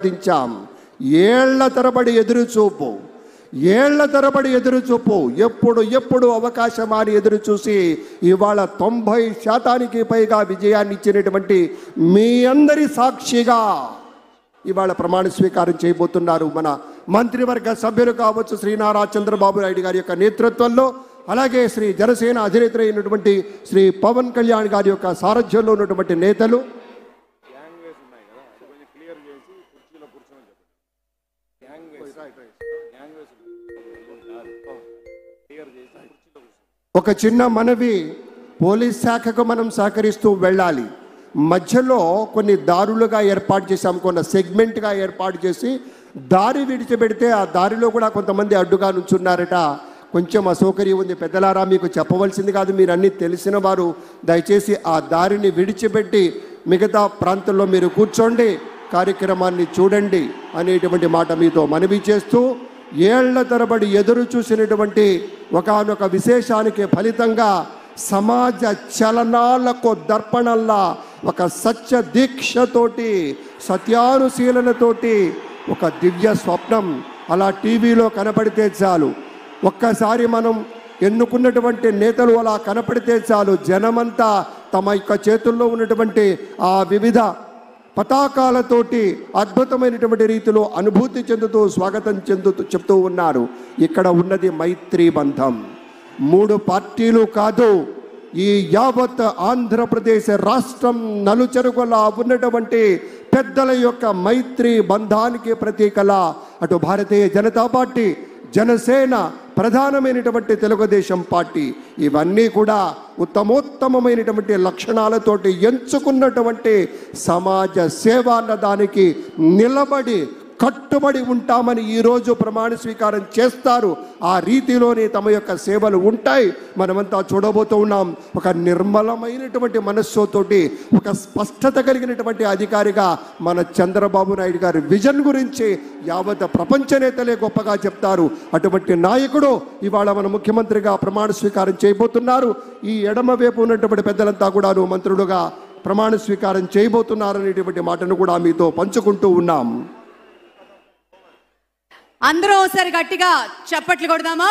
నిర్వర్తించాం. ఏళ్ల తరబడి ఎదురుచూపు, ఏళ్ల తరబడి ఎదురుచూపు, ఎప్పుడు అవకాశం అని ఎదురు చూసి ఇవాళ 90% పైగా విజయాన్ని ఇచ్చినటువంటి మీ అందరి సాక్షిగా ఇవాళ ప్రమాణ స్వీకారం చేయబోతున్నారు మన మంత్రివర్గ సభ్యులు కావచ్చు, శ్రీ నారా చంద్రబాబు నాయుడు గారి యొక్క నేతృత్వంలో, అలాగే శ్రీ జనసేన అధినేత అయినటువంటి శ్రీ పవన్ కళ్యాణ్ గారి యొక్క సారథ్యంలో ఉన్నటువంటి నేతలు. ఒక చిన్న మనవి, పోలీస్ శాఖకు మనం సహకరిస్తూ వెళ్ళాలి. మధ్యలో కొన్ని దారులుగా ఏర్పాటు చేశాం, కొన్ని సెగ్మెంట్గా ఏర్పాటు చేసి దారి విడిచిపెడితే ఆ దారిలో కూడా కొంతమంది అడ్డుగా నుంచున్నారట. కొంచెం అసౌకర్యం ఉంది. పెద్దలారా, మీకు చెప్పవలసింది కాదు, మీరు అన్నీ తెలిసిన వారు. దయచేసి ఆ దారిని విడిచిపెట్టి మిగతా ప్రాంతంలో మీరు కూర్చోండి, కార్యక్రమాన్ని చూడండి అనేటువంటి మాట మీతో మనవి చేస్తూ, ఏళ్ల తరబడి ఎదురు చూసినటువంటి ఒకానొక విశేషానికి ఫలితంగా సమాజ చలనాలకు దర్పణల్లా ఒక సత్య దీక్షతోటి, సత్యానుశీలనతోటి ఒక దివ్య స్వప్నం అలా టీవీలో కనపడితే చాలు, ఒక్కసారి మనం ఎన్నుకున్నటువంటి నేతలు అలా కనపడితే చాలు, జనమంతా తమ యొక్క చేతుల్లో ఉన్నటువంటి ఆ వివిధ పతాకాలతోటి అద్భుతమైనటువంటి రీతిలో అనుభూతి చెందుతూ స్వాగతం చెప్తూ ఉన్నారు. ఇక్కడ ఉన్నది మైత్రీ బంధం. 3 పార్టీలు కాదు, ఈ యావత్ ఆంధ్రప్రదేశ్ రాష్ట్రం నలుచెరుగులా ఉన్నటువంటి పెద్దల యొక్క మైత్రీ బంధానికి ప్రతీకలా అటు భారతీయ జనతా పార్టీ, జనసేన, ప్రధానమైనటువంటి తెలుగుదేశం పార్టీ ఇవన్నీ కూడా ఉత్తమోత్తమైనటువంటి లక్షణాలతోటి ఎంచుకున్నటువంటి సమాజ సేవ అన్నదానికి నిలబడి కట్టుబడి ఉంటామని ఈరోజు ప్రమాణ స్వీకారం చేస్తారు. ఆ రీతిలోనే తమ యొక్క సేవలు ఉంటాయి. మనమంతా చూడబోతూ ఉన్నాం. ఒక నిర్మలమైనటువంటి మనస్సుతోటి, ఒక స్పష్టత కలిగినటువంటి అధికారిగా మన చంద్రబాబు నాయుడు గారి విజన్ గురించి యావత్ ప్రపంచ నేతలే గొప్పగా చెప్తారు. అటువంటి నాయకుడు ఇవాళ మన ముఖ్యమంత్రిగా ప్రమాణ స్వీకారం చేయబోతున్నారు. ఈ ఎడమ వైపు ఉన్నటువంటి పెద్దలంతా కూడాను మంత్రులుగా ప్రమాణ స్వీకారం చేయబోతున్నారనేటువంటి మాటను కూడా మీతో పంచుకుంటూ ఉన్నాం. అందరూ ఒకసారి గట్టిగా చప్పట్లు కొడదామా?